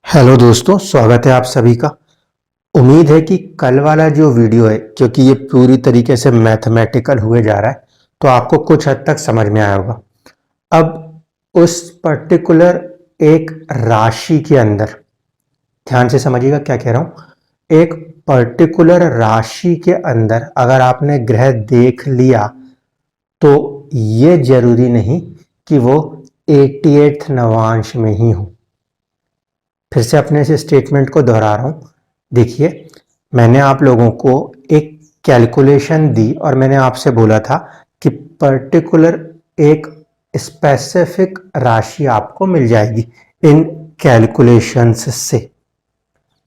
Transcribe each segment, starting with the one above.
Hello दोस्तों, स्वागत है आप सभी का। उम्मीद है कि कल वाला जो वीडियो है, क्योंकि ये पूरी तरीके से मैथमेटिकल हुए जा रहा है, तो आपको कुछ हद तक समझ में आया होगा। अब उस पर्टिकुलर एक राशि के अंदर ध्यान से समझिएगा क्या कह रहा हूं। एक पर्टिकुलर राशि के अंदर अगर आपने ग्रह देख लिया तो ये जरूरी नहीं कि वो 88th नवांश में ही हो। फिर से अपने इस स्टेटमेंट को दोहरा रहा हूं। देखिए, मैंने आप लोगों को एक कैलकुलेशन दी और मैंने आपसे बोला था कि पर्टिकुलर एक स्पेसिफिक राशि आपको मिल जाएगी इन कैलकुलेशंस से।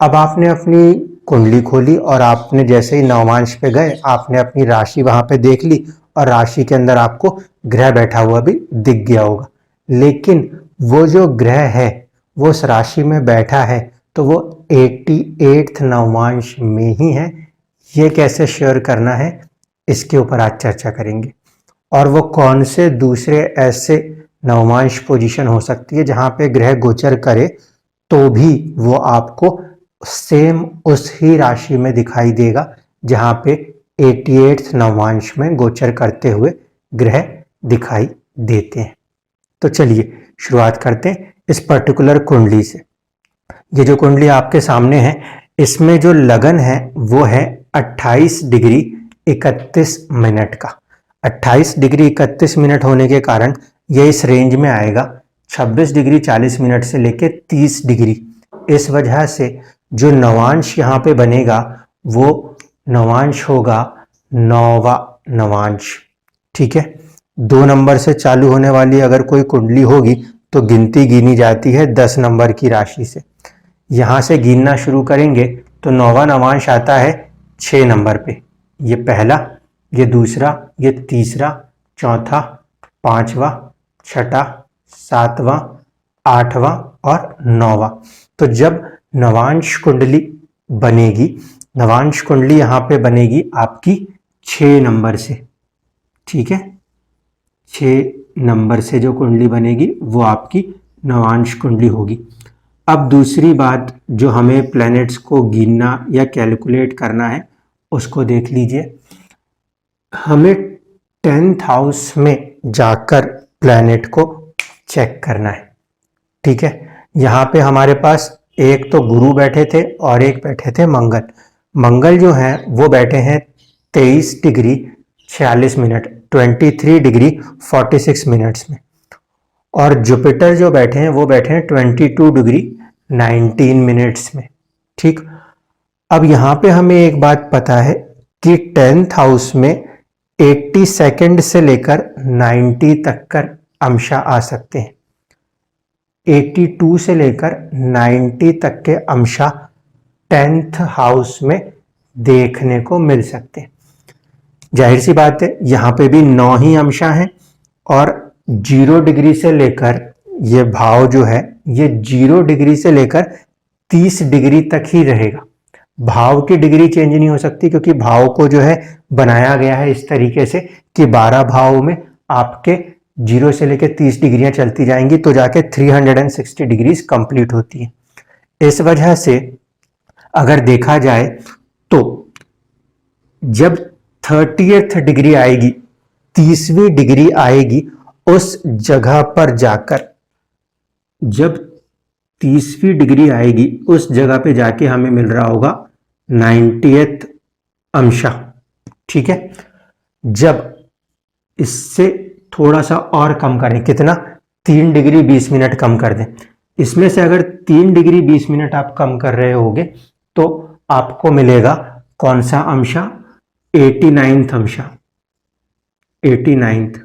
अब आपने अपनी कुंडली खोली और आपने जैसे ही नवांश पे गए, आपने अपनी राशि वहां पे देख ली और राशि के अंदर आपको ग्रह बैठा हुआ भी दिख गया होगा। लेकिन वो जो ग्रह है वो उस राशि में बैठा है तो वो 88th नवांश में ही है। ये कैसे श्योर करना है, इसके ऊपर आज चर्चा करेंगे। और वो कौन से दूसरे ऐसे नवमांश पोजीशन हो सकती है जहां पे ग्रह गोचर करे तो भी वो आपको सेम उस ही राशि में दिखाई देगा जहां पे 88th नवमांश में गोचर करते हुए ग्रह दिखाई देते हैं। तो चलिए शुरुआत करते हैं इस पर्टिकुलर कुंडली से। ये जो कुंडली आपके सामने है, इसमें जो लगन है वो है 28 डिग्री 31 मिनट का। 28 डिग्री 31 मिनट होने के कारण ये इस रेंज में आएगा 26 डिग्री 40 मिनट से लेके 30 डिग्री। इस वजह से जो नवांश यहाँ पे बनेगा वो नवांश होगा 9वां नवांश। ठीक है, 2 नंबर से चालू होने वाली अगर कोई कुंडली होगी तो गिनती गिनी जाती है 10 नंबर की राशि से। यहां से गिनना शुरू करेंगे तो 9वां नवांश आता है 6 नंबर पे। ये पहला, ये दूसरा, ये तीसरा, चौथा, पांचवा, छठा, सातवां, आठवां और 9वां। तो जब नवांश कुंडली बनेगी, नवांश कुंडली यहां पे बनेगी आपकी 6 नंबर से। ठीक है, 6 नंबर से जो कुंडली बनेगी वो आपकी नवांश कुंडली होगी। अब दूसरी बात जो हमें प्लैनेट्स को गिनना या कैलकुलेट करना है उसको देख लीजिए। हमें 10th हाउस में जाकर प्लैनेट को चेक करना है। ठीक है, यहाँ पे हमारे पास एक तो गुरु बैठे थे और एक बैठे थे मंगल। मंगल जो है वो बैठे हैं 23 डिग्री 46 मिनट 23 डिग्री 46 मिनट्स में। और जुपिटर जो बैठे हैं वो बैठे हैं 22 डिग्री 19 मिनट्स में। ठीक, अब यहाँ पे हमें एक बात पता है कि 10th हाउस में 80 सेकंड से लेकर 90 तक का अंश आ सकते हैं। 82 से लेकर 90 तक के अंश 10th हाउस में देखने को मिल सकते हैं। जाहिर सी बात है यहाँ पे भी 9 ही अंश हैं और 0 डिग्री से लेकर ये भाव जो है ये 0 डिग्री से लेकर 30 डिग्री तक ही रहेगा। भाव की डिग्री चेंज नहीं हो सकती क्योंकि भाव को जो है बनाया गया है इस तरीके से कि 12 भाव में आपके 0 से लेकर 30 डिग्रियां चलती जाएंगी तो जाके 360 डिग्रीज कंप्लीट होती है। इस वजह से अगर देखा जाए तो जब 30th डिग्री आएगी, 30वीं डिग्री आएगी, उस जगह पर जाकर जब 30वीं डिग्री आएगी उस जगह पे जाके हमें मिल रहा होगा 90th अंश। ठीक है, जब इससे थोड़ा सा और कम करें, कितना, 3 डिग्री 20 मिनट कम कर दें। इसमें से अगर 3 डिग्री 20 मिनट आप कम कर रहे होगे तो आपको मिलेगा कौन सा अंश, 89th अंश, 89th।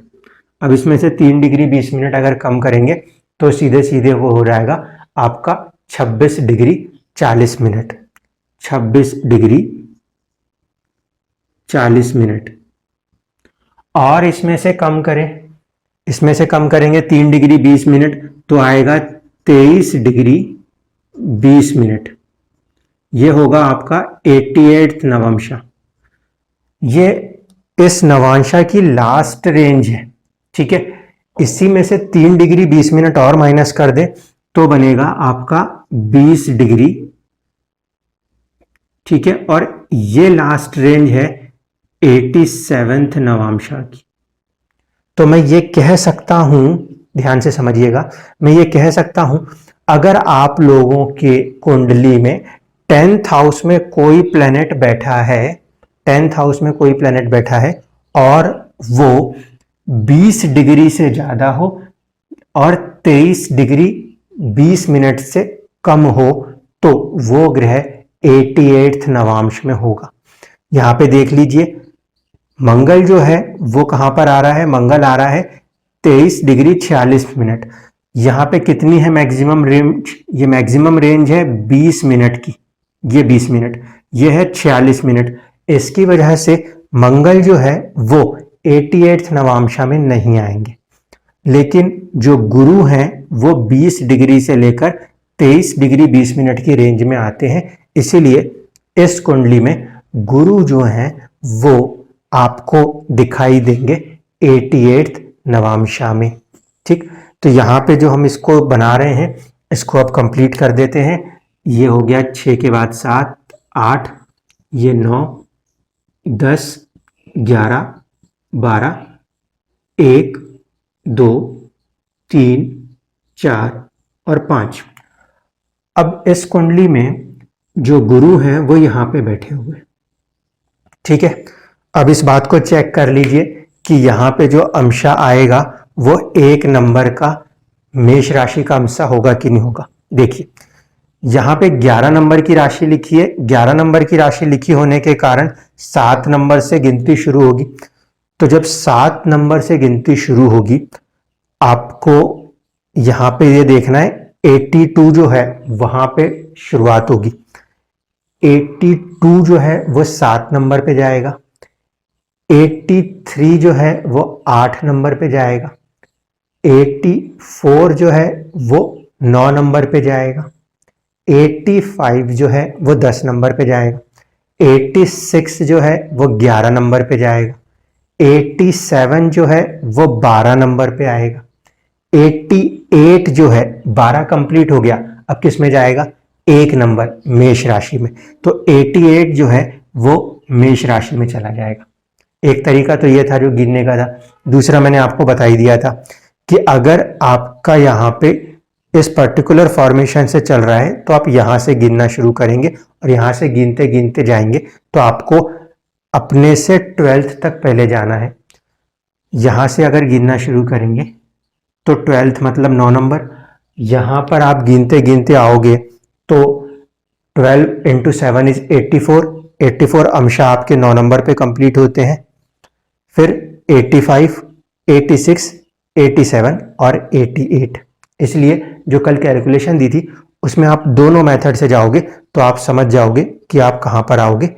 अब इसमें से 3 डिग्री 20 मिनट अगर कम करेंगे तो सीधे सीधे वो हो जाएगा आपका 26 डिग्री 40 मिनट, 26 डिग्री 40 मिनट। और इसमें से कम करें, इसमें से कम करेंगे 3 डिग्री 20 मिनट तो आएगा 23 डिग्री 20 मिनट। ये होगा आपका 88th नवांश। ये इस नवांशा की लास्ट रेंज है। ठीक है, इसी में से 3 डिग्री 20 मिनट और माइनस कर दें तो बनेगा आपका 20 डिग्री, ठीक है। और ये लास्ट रेंज है 87th नवांशा की। तो मैं ये कह सकता हूं, ध्यान से समझिएगा, मैं ये कह सकता हूं अगर आप लोगों के कुंडली में 10th हाउस में कोई प्लेनेट बैठा है, 10th हाउस में कोई प्लेनेट बैठा है और वो 20 डिग्री से ज्यादा हो और 23 डिग्री 20 मिनट से कम हो, तो वो ग्रह 88th नवांश में होगा। यहां पे देख लीजिए, मंगल जो है वो कहां पर आ रहा है, मंगल आ रहा है 23 डिग्री 46 मिनट। यहां पे कितनी है मैक्सिमम रेंज, ये मैक्सिमम रेंज है 20 मिनट की, ये 20 मिनट, ये है 46 मिनट। इसकी वजह से मंगल जो है वो 88th नवांशा में नहीं आएंगे। लेकिन जो गुरु हैं वो 20 डिग्री से लेकर 23 डिग्री 20 मिनट की रेंज में आते हैं। इसीलिए इस कुंडली में गुरु जो हैं वो आपको दिखाई देंगे 88th नवांशा में, ठीक। तो यहां पे जो हम इसको बना रहे हैं, इसको अब कंप्लीट कर देते हैं। ये हो गया 6 के बाद 7, 8, ये 9, 10, 11, 12, 1, 2, 3, 4 और 5। अब इस कुंडली में जो गुरु हैं वो यहां पे बैठे हुए, ठीक है। अब इस बात को चेक कर लीजिए कि यहां पे जो अंशा आएगा वो 1 नंबर का मेष राशि का अंशा होगा कि नहीं होगा। देखिए यहां पे 11 नंबर की राशि लिखी है, 11 नंबर की राशि लिखी होने के कारण 7 नंबर से गिनती शुरू होगी। तो जब 7 नंबर से गिनती शुरू होगी, आपको यहां पे ये देखना है 82 जो है वहां पे शुरुआत होगी। 82 जो है वो 7 नंबर पे जाएगा, 83 जो है वो 8 नंबर पे जाएगा, 84 जो है वो 9 नंबर पे जाएगा, 85 जो है वो 10 नंबर पे जाएगा, 86 जो है वो 11 नंबर पे जाएगा, 87 जो है वो 12 नंबर पे आएगा, 88 जो है 12 कंप्लीट हो गया, अब किस में जाएगा, 1 नंबर मेष राशि में। तो 88 जो है वो मेष राशि में चला जाएगा। एक तरीका तो ये था जो गिनने का था। दूसरा मैंने आपको बता ही दिया था कि अगर आपका यहाँ पे इस पर्टिकुलर फॉर्मेशन से चल रहा है तो आप यहाँ से गिनना शुरू करेंगे और यहाँ से गिनते गिनते जाएंगे तो आपको अपने से 12th तक पहले जाना है। यहाँ से अगर गिनना शुरू करेंगे तो 12th मतलब 9 नंबर, यहाँ पर आप गिनते गिनते आओगे तो 12 इंटू 7 इज 84, 84 अंशा आपके 9 नंबर पे कंप्लीट होते हैं। फिर 85, 86, 87 और 88। इसलिए जो कल कैलकुलेशन दी थी उसमें आप दोनों मेथड से जाओगे तो आप समझ जाओगे कि आप कहां पर आओगे,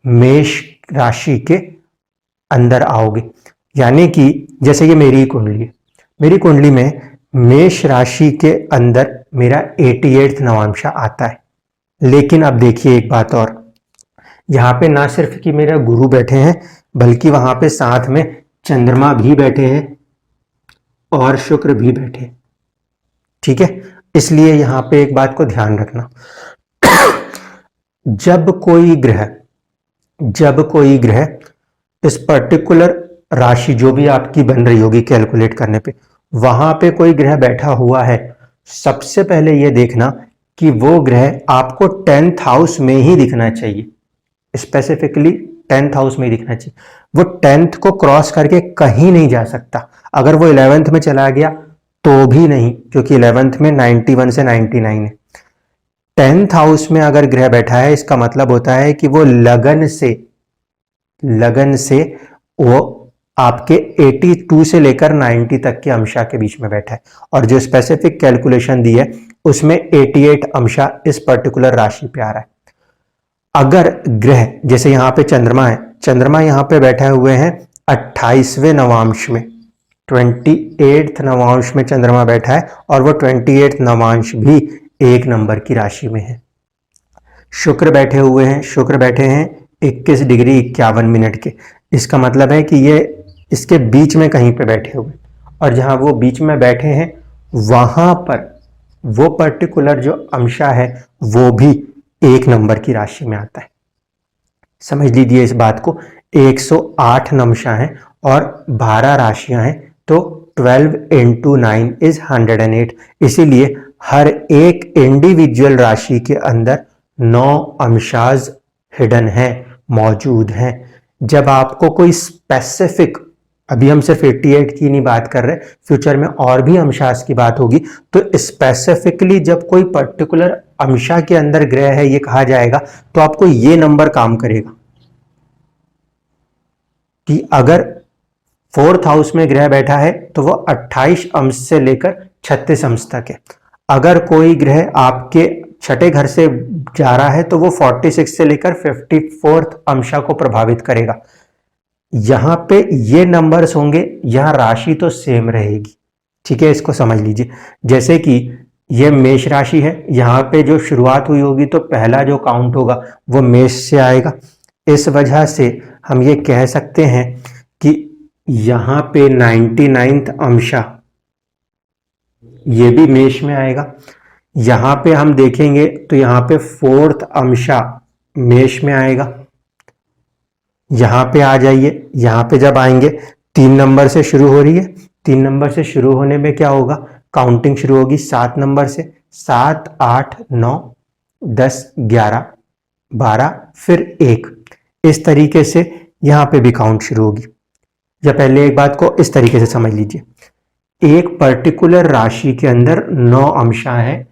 मेष राशि के अंदर आओगे। यानी कि जैसे ये मेरी कुंडली है, मेरी कुंडली में मेष राशि के अंदर मेरा 88th नवांशा आता है। लेकिन अब देखिए एक बात और, यहाँ पे ना सिर्फ कि मेरा गुरु बैठे हैं बल्कि वहां पे साथ में चंद्रमा भी बैठे हैं और शुक्र भी बैठे हैं, ठीक है। इसलिए यहां पे एक बात को ध्यान रखना, जब कोई ग्रह इस पर्टिकुलर राशि जो भी आपकी बन रही होगी कैलकुलेट करने पे, वहां पे कोई ग्रह बैठा हुआ है, सबसे पहले यह देखना कि वो ग्रह आपको 10th हाउस में ही दिखना चाहिए, स्पेसिफिकली 10th हाउस में ही दिखना चाहिए। वो 10th को क्रॉस करके कहीं नहीं जा सकता। अगर वो 11th में चला गया तो भी नहीं, क्योंकि 11th में 91 से 99 है। 10th हाउस में अगर ग्रह बैठा है इसका मतलब होता है कि वो लगन से वो आपके 82 से लेकर 90 तक के अंशा के बीच में बैठा है। और जो स्पेसिफिक कैलकुलेशन दी है उसमें 88 अंशा इस पर्टिकुलर राशि पे आ रहा है। अगर ग्रह जैसे यहां पे चंद्रमा है, चंद्रमा यहां पे बैठे हुए हैं 28वें नवांश में, 28th नवांश में चंद्रमा बैठा है और वो 28th नवांश भी 1 नंबर की राशि में है। शुक्र बैठे हुए हैं, शुक्र बैठे हैं 21 डिग्री 51 मिनट के। इसका मतलब है कि ये इसके बीच में कहीं पे बैठे हुए, और जहां वो बीच में बैठे हैं वो पर्टिकुलर जो अंशा है वो भी 1 नंबर की राशि में आता है। समझ लीजिए इस बात को, 108 अंशा हैं और 12 राशियां हैं, तो 12 into 9 is 108। इसीलिए हर एक इंडिविजुअल राशि के अंदर 9 अंशाज हिडन हैं, मौजूद हैं। जब आपको कोई स्पेसिफिक, अभी हम सिर्फ 88 की नहीं बात कर रहे, फ्यूचर में और भी अंशास की बात होगी, तो स्पेसिफिकली जब कोई पर्टिकुलर अंशा के अंदर ग्रह है ये कहा जाएगा, तो आपको ये नंबर काम करेगा कि अगर 4th हाउस में ग्रह बैठा है तो वो 28 अंश से लेकर 36 अंश तक है। अगर कोई ग्रह आपके छठे घर से जा रहा है तो वो 46 से लेकर 54th अंशा को प्रभावित करेगा। यहां पे ये नंबर्स होंगे, यहां राशि तो सेम रहेगी, ठीक है, इसको समझ लीजिए। जैसे कि ये मेष राशि है, यहां पे जो शुरुआत हुई होगी तो पहला जो काउंट होगा वो मेष से आएगा। इस वजह से हम ये कह सकते हैं कि यहां पे 99th अंशा ये भी मेष में आएगा। यहां पे हम देखेंगे तो यहां पे 4th अंशा मेष में आएगा। यहां पे आ जाइए, यहां पे जब आएंगे 3 नंबर से शुरू हो रही है, 3 नंबर से शुरू होने में क्या होगा, काउंटिंग शुरू होगी 7 नंबर से, 7 8 9 10 11 12 फिर 1, इस तरीके से यहां पे भी काउंट शुरू होगी। या पहले एक बात को इस तरीके से समझ लीजिए, एक पर्टिकुलर राशि के अंदर 9 अंशा हैं,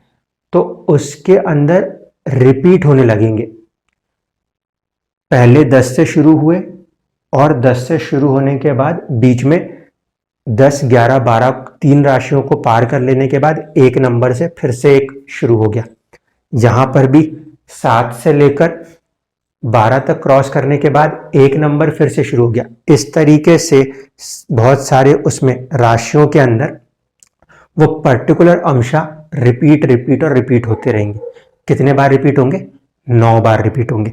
तो उसके अंदर रिपीट होने लगेंगे। पहले 10 से शुरू हुए और 10 से शुरू होने के बाद बीच में 10 11 12 3 राशियों को पार कर लेने के बाद 1 नंबर से फिर से 1 शुरू हो गया। यहां पर भी 7 से लेकर 12 तक क्रॉस करने के बाद 1 नंबर फिर से शुरू हो गया। इस तरीके से बहुत सारे उसमें राशियों के अंदर वो पर्टिकुलर अंशा रिपीट रिपीट और रिपीट होते रहेंगे। कितने बार रिपीट होंगे, 9 बार रिपीट होंगे।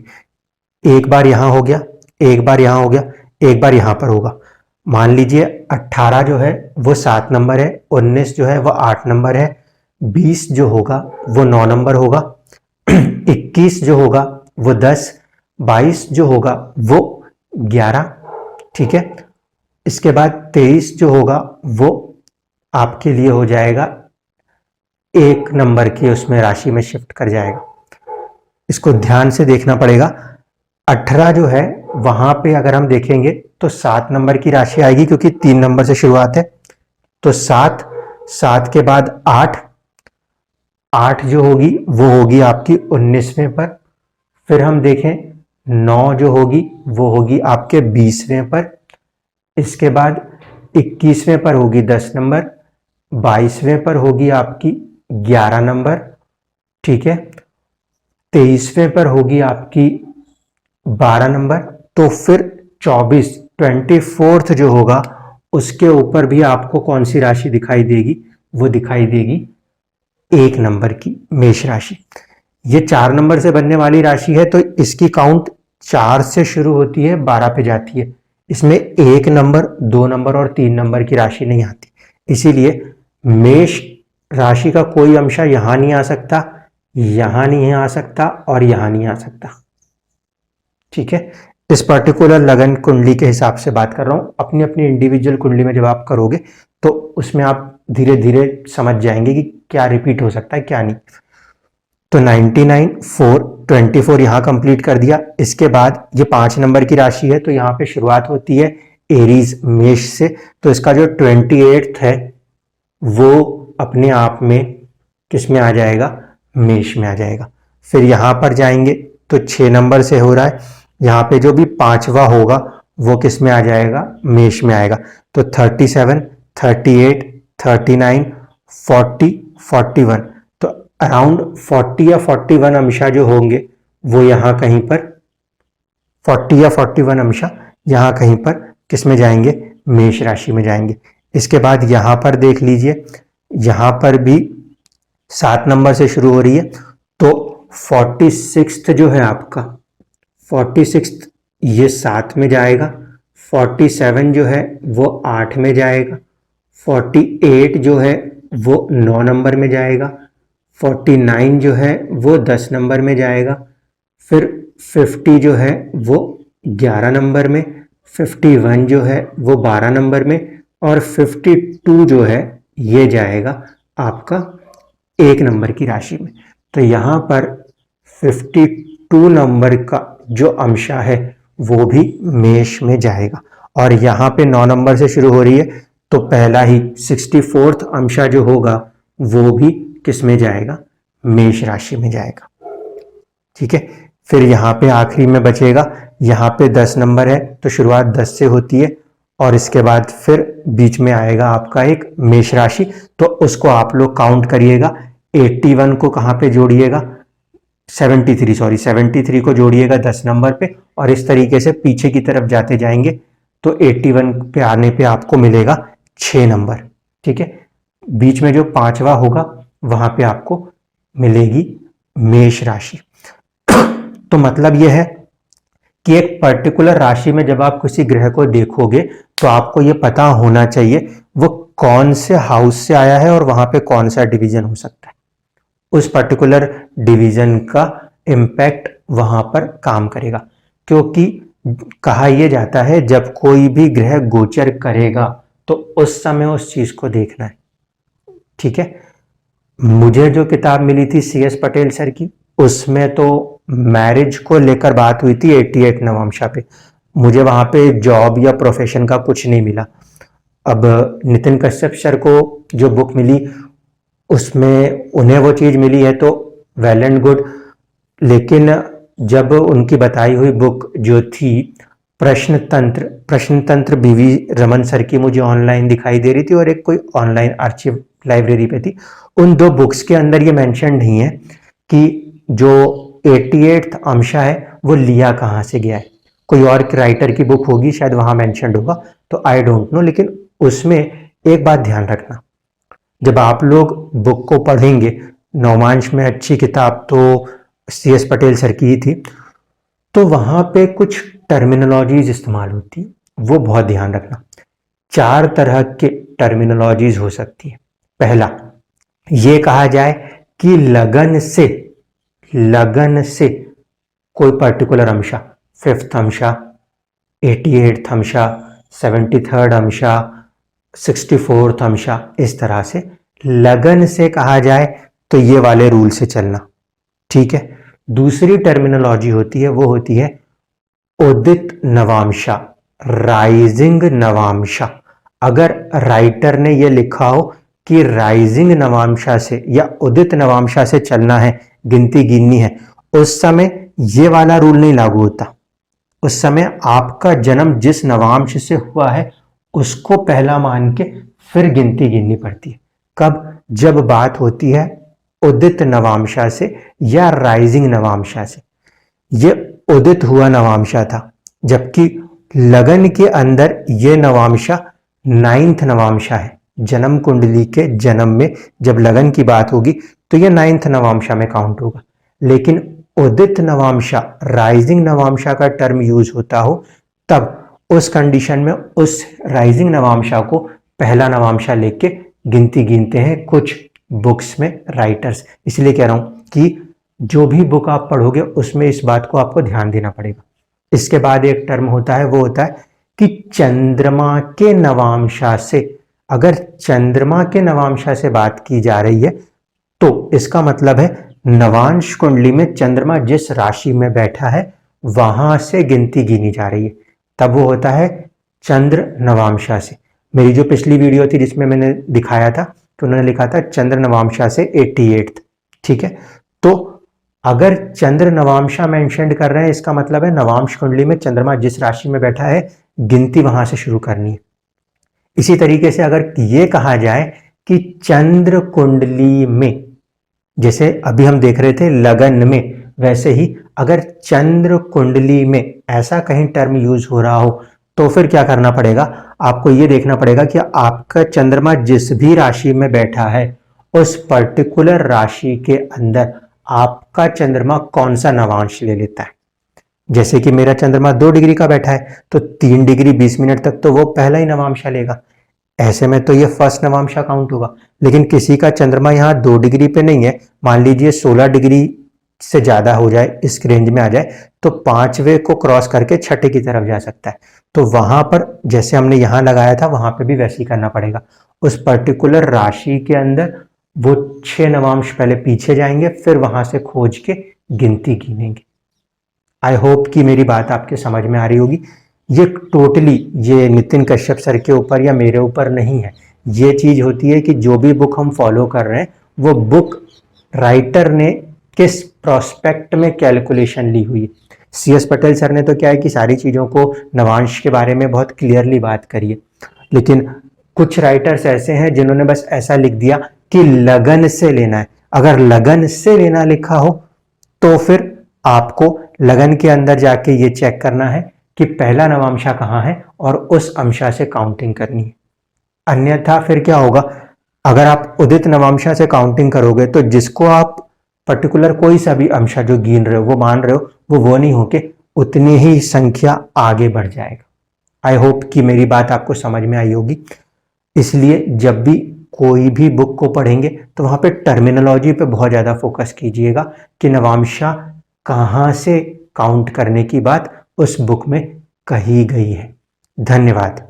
एक बार यहां हो गया, एक बार यहां हो गया, एक बार यहां पर होगा। मान लीजिए 18 जो है वो 7 नंबर है, 19 जो है वो 8 नंबर है, 20 जो होगा वो 9 नंबर होगा, 21 जो होगा वो 10, 22 जो होगा वो 11, ठीक है। इसके बाद 23 जो होगा वो आपके लिए हो जाएगा 1 नंबर की उसमें राशि में शिफ्ट कर जाएगा। इसको ध्यान से देखना पड़ेगा। 18 जो है वहां पे अगर हम देखेंगे तो 7 नंबर की राशि आएगी, क्योंकि 3 नंबर से शुरुआत है, तो 7 के बाद 8 जो होगी वो होगी आपकी 19वें पर। फिर हम देखें 9 जो होगी वो होगी आपके 20वें पर। इसके बाद 21वें पर होगी 10 नंबर, 22वें पर होगी आपकी 11 नंबर, ठीक है, 23वें पर होगी आपकी 12 नंबर। तो फिर 24th जो होगा उसके ऊपर भी आपको कौन सी राशि दिखाई देगी, वो दिखाई देगी 1 नंबर की मेष राशि। ये 4 नंबर से बनने वाली राशि है, तो इसकी काउंट 4 से शुरू होती है 12 पे जाती है। इसमें 1 नंबर 2 नंबर और 3 नंबर की राशि नहीं आती। इसीलिए मेष राशि का कोई अंशा यहां नहीं आ सकता, यहां नहीं आ सकता और यहां नहीं आ सकता, ठीक है। इस पर्टिकुलर लगन कुंडली के हिसाब से बात कर रहा हूं। अपनी अपनी इंडिविजुअल कुंडली में जब आप करोगे तो उसमें आप धीरे धीरे समझ जाएंगे कि क्या रिपीट हो सकता है क्या नहीं। तो 99 4 24 यहां कंप्लीट कर दिया। इसके बाद ये 5 नंबर की राशि है, तो यहां पे शुरुआत होती है एरीज मेष से, तो इसका जो 28th है वो अपने आप में किस में आ जाएगा, मेष में आ जाएगा। फिर यहां पर जाएंगे तो 6 नंबर से हो रहा है, यहां पे जो भी 5वां होगा वो किस में आ जाएगा, मेष में आएगा। तो 37 38 39 40 41, तो अराउंड 40 या 41 अंशा जो होंगे वो यहां कहीं पर 40 या 41 अंशा यहां कहीं पर किस में जाएंगे, मेष राशि में जाएंगे। इसके बाद यहां पर देख लीजिए, यहां पर भी 7 नंबर से शुरू हो रही है, तो 46th जो है आपका 46th ये 7 में जाएगा, 47 जो है वो 8 में जाएगा, 48 जो है वो 9 नंबर में जाएगा, 49 जो है वो 10 नंबर में जाएगा, फिर 50 जो है वो 11 नंबर में, 51 जो है वो 12 नंबर में, और 52 जो है ये जाएगा आपका 1 नंबर की राशि में। तो यहाँ पर 52 नंबर का जो अंशा है वो भी मेष में जाएगा। और यहाँ पे 9 नंबर से शुरू हो रही है, तो पहला ही 64th अंशा जो होगा वो भी किस में जाएगा, मेष राशि में जाएगा। ठीक है, फिर यहाँ पे आखिरी में बचेगा, यहाँ पे 10 नंबर है तो शुरुआत 10 से होती है, और इसके बाद फिर बीच में आएगा आपका एक मेष राशि, तो उसको आप लोग काउंट करिएगा। 81 को कहाँ पे जोड़िएगा, 73 को जोड़िएगा 10 नंबर पे, और इस तरीके से पीछे की तरफ जाते जाएंगे तो 81 पे आने पे आपको मिलेगा 6 नंबर। ठीक है, बीच में जो 5वां होगा वहां पे आपको मिलेगी मेष राशि। तो मतलब यह है कि एक पर्टिकुलर राशि में जब आप किसी ग्रह को देखोगे तो आपको यह पता होना चाहिए वो कौन से हाउस से आया है और वहां पे कौन सा डिवीजन हो सकता है। उस पर्टिकुलर डिवीजन का इम्पैक्ट वहां पर काम करेगा, क्योंकि कहा यह जाता है जब कोई भी ग्रह गोचर करेगा तो उस समय उस चीज को देखना है। ठीक है, मुझे जो किताब मिली थी CS पटेल सर की, उसमें तो मैरिज को लेकर बात हुई थी 88 नवंशा पे। मुझे वहां पे जॉब या प्रोफेशन का कुछ नहीं मिला। अब नितिन कश्यप सर को जो बुक मिली उसमें उन्हें वो चीज मिली है तो वेल एंड गुड, लेकिन जब उनकी बताई हुई बुक जो थी प्रश्न तंत्र BV रमन सर की मुझे ऑनलाइन दिखाई दे रही थी, और एक कोई ऑनलाइन आर्चिव लाइब्रेरी पे थी, उन दो बुक्स के अंदर ये मेंशन नहीं है कि जो 88th अंशा है वो लिया कहाँ से गया है। कोई और राइटर की बुक होगी शायद वहां मेंशन होगा, तो आई डोंट नो। लेकिन उसमें एक बात ध्यान रखना, जब आप लोग बुक को पढ़ेंगे, नवमांश में अच्छी किताब तो CS पटेल सर की ही थी, तो वहां पे कुछ टर्मिनोलॉजीज इस्तेमाल होती, वो बहुत ध्यान रखना। 4 तरह के टर्मिनोलॉजीज हो सकती है। पहला, ये कहा जाए कि लगन से कोई particular Ansha, 5th Ansha, 88th Ansha, 73rd Ansha, 64th Ansha, इस तरह से लगन से कहा जाए तो ये वाले रूल से चलना। ठीक है, दूसरी टर्मिनोलॉजी होती है वो होती है उदित नवांशा, राइजिंग नवांशा। अगर राइटर ने यह लिखा हो कि राइजिंग नवांशा से या उदित नवांशा से चलना है, गिनती गिननी है, उस समय ये वाला रूल नहीं लागू होता। उस समय आपका जन्म जिस नवांश से हुआ है उसको पहला मान के फिर गिनती गिननी पड़ती है। कब? जब बात होती है उदित नवांशा से या राइजिंग नवांशा से। ये उदित हुआ नवांशा था, जबकि लगन के अंदर ये नवांशा 9th नवांशा है। जन्म कुंडली के जन्म में जब लगन की बात होगी तो ये 9th नवांशा में काउंट होगा। लेकिन उदित नवांशा, राइजिंग नवांशा का टर्म यूज होता हो तब उस कंडीशन में उस राइजिंग नवांशा को पहला नवांशा लेके गिनती गिनते हैं कुछ बुक्स में राइटर्स। इसलिए कह रहा हूं कि जो भी बुक आप पढ़ोगे उसमें इस बात को आपको ध्यान देना पड़ेगा। इसके बाद एक टर्म होता है, वो होता है कि चंद्रमा के नवांशा से। अगर चंद्रमा के नवांशा से बात की जा रही है तो इसका मतलब है नवांश कुंडली में चंद्रमा जिस राशि में बैठा है वहां से गिनती गिनी जा रही है, तब वो होता है चंद्र नवांशा से। मेरी जो पिछली वीडियो थी जिसमें मैंने दिखाया था तो उन्होंने लिखा था चंद्र नवांशा से 88th। ठीक है, तो अगर चंद्र नवांशा मेंशन कर रहे हैं इसका मतलब है नवांश कुंडली में चंद्रमा जिस राशि में बैठा है गिनती वहां से शुरू करनी है। इसी तरीके से अगर ये कहा जाए कि चंद्र कुंडली में, जैसे अभी हम देख रहे थे लगन में, वैसे ही अगर चंद्र कुंडली में ऐसा कहीं टर्म यूज हो रहा हो तो फिर क्या करना पड़ेगा, आपको ये देखना पड़ेगा कि आपका चंद्रमा जिस भी राशि में बैठा है उस पर्टिकुलर राशि के अंदर आपका चंद्रमा कौन सा नवांश ले लेता है। जैसे कि मेरा चंद्रमा 2 डिग्री का बैठा है तो 3 डिग्री 20 मिनट तक तो वो पहला ही नवांश लेगा। ऐसे में तो ये फर्स्ट नवांशा काउंट होगा, लेकिन किसी का चंद्रमा यहाँ 2 डिग्री पे नहीं है, मान लीजिए 16 डिग्री से ज्यादा हो जाए, इस रेंज में आ जाए, तो 5वें को क्रॉस करके छठे की तरफ जा सकता है। तो वहां पर जैसे हमने यहां लगाया था वहां पे भी वैसे ही करना पड़ेगा। उस पर्टिकुलर राशि के अंदर वो 6 नवांश पहले पीछे जाएंगे, फिर वहां से खोज के गिनती गिनेंगे। आई होप कि मेरी बात आपके समझ में आ रही होगी। ये टोटली ये नितिन कश्यप सर के ऊपर या मेरे ऊपर नहीं है। ये चीज होती है कि जो भी बुक हम फॉलो कर रहे हैं वो बुक राइटर ने किस प्रोस्पेक्ट में कैलकुलेशन ली हुई है। CS पटेल सर ने तो क्या है कि सारी चीजों को नवांश के बारे में बहुत क्लियरली बात करी है, लेकिन कुछ राइटर्स ऐसे हैं जिन्होंने बस ऐसा लिख दिया कि लगन से लेना है। अगर लगन से लेना लिखा हो तो फिर आपको लगन के अंदर जाके ये चेक करना है कि पहला नवांशा कहाँ है और उस अंशा से काउंटिंग करनी है। अन्यथा फिर क्या होगा, अगर आप उदित नवांशा से काउंटिंग करोगे तो जिसको आप पर्टिकुलर कोई सा भी अंशा जो गिन रहे हो वो मान रहे हो वो नहीं होके उतनी ही संख्या आगे बढ़ जाएगा। आई होप कि मेरी बात आपको समझ में आई होगी। इसलिए जब भी कोई भी बुक को पढ़ेंगे तो वहां पे टर्मिनोलॉजी पे बहुत ज्यादा फोकस कीजिएगा कि नवांशा कहाँ से काउंट करने की बात उस बुक में कही गई है। धन्यवाद।